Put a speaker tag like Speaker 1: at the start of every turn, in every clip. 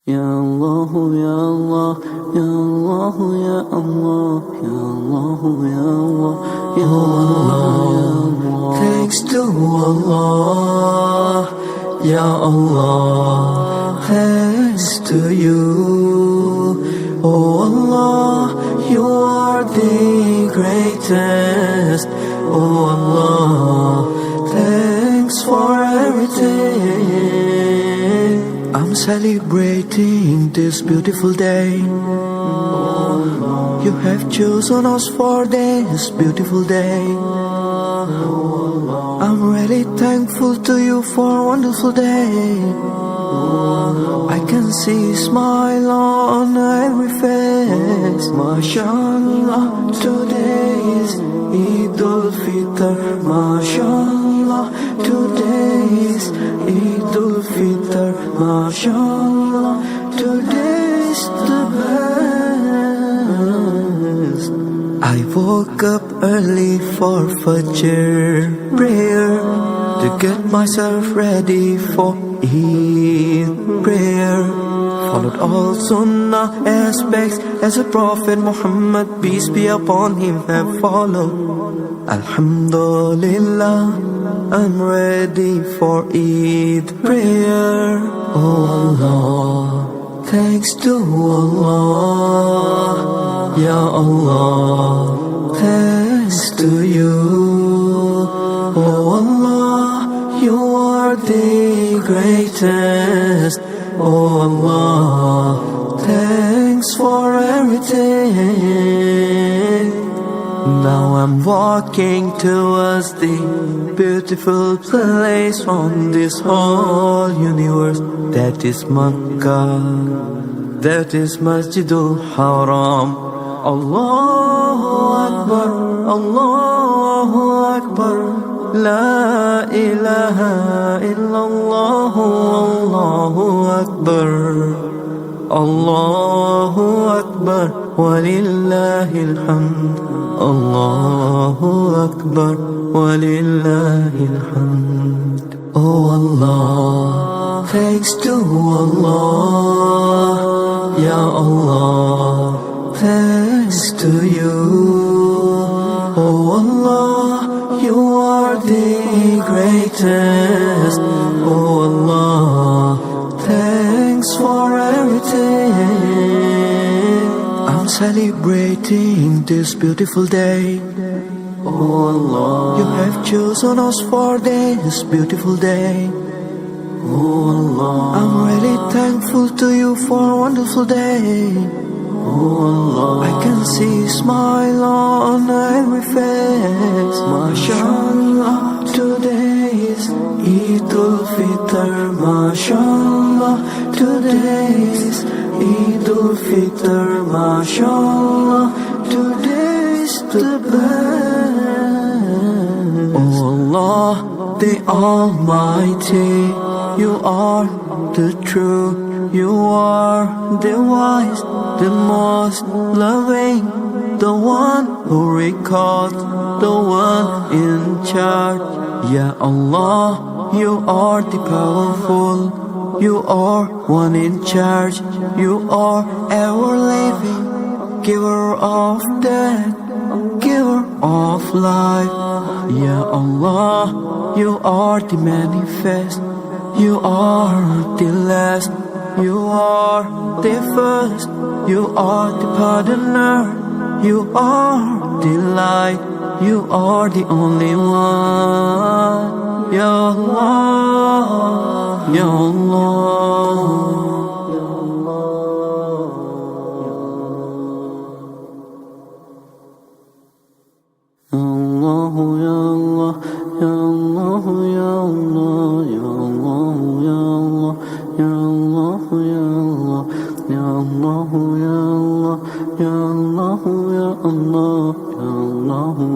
Speaker 1: Ya Allah, Ya Allah, Ya Allah, Ya Allah, Ya Allah, Ya Allah, Ya Allah.
Speaker 2: Thanks to Allah, Ya Allah. Thanks to you, oh Allah. You are the greatest, oh Allah. Thanks for everything. I'm celebrating this beautiful day. You have chosen us for this beautiful day. I'm really thankful to you for a wonderful day. I can see a smile on every face. MashaAllah, today is Eid al-Fitr. MashaAllah, today is Eid al-Fitr. MashaAllah, today is the best. I woke up early for Fajr prayer to get myself ready for Eid prayer. Followed all Sunnah aspects as a Prophet Muhammad, peace be upon him, have followed. Alhamdulillah, I'm ready for Eid prayer. Oh Allah, thanks to Allah, Ya Allah. Thanks to you, oh Allah. You are the greatest, oh Allah. Thanks for everything. Now I'm walking towards the beautiful place on this whole universe. That is Makkah, that is Masjidul Haram. Allahu Akbar, Allahu Akbar. La ilaha illallah, Allahu Akbar. Allahu Akbar, walillahil hamd. Allahu Akbar, walillahil hamd. Oh Allah, thanks to Allah, Ya Allah. Thanks to you, oh Allah. You are the greatest, oh Allah. Thanks for everything. I'm celebrating this beautiful day. Oh Allah, you have chosen us for this beautiful day. Oh Allah, I'm really thankful to you for a wonderful day. Oh Allah, I can see a smile on every face. MashaAllah, today is Eid al-Fitr. MashaAllah, today is Eid al-Fitr. MashaAllah, today is the best. Oh Allah, the Almighty, you are the true. You are the wise, the most loving, the one who records, the one in charge. Ya Allah, you are the powerful, you are one in charge. You are ever living, giver of death, giver of life. Ya Allah, you are the manifest, you are the last. You are the first, you are the pardoner, you are the light, you are the only one. Ya Allah, Ya Allah.
Speaker 1: Allahu Ya Allah, Ya Allah, Ya Allah, Ya Allah, Ya Allah, Ya Allah, Ya Allah, Ya Allah, Ya Allah, Ya Allah, Ya Allah, Ya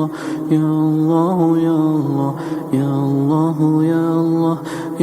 Speaker 1: Allah, Ya Allah, Ya Allah, Ya Allah, Ya Allah, Ya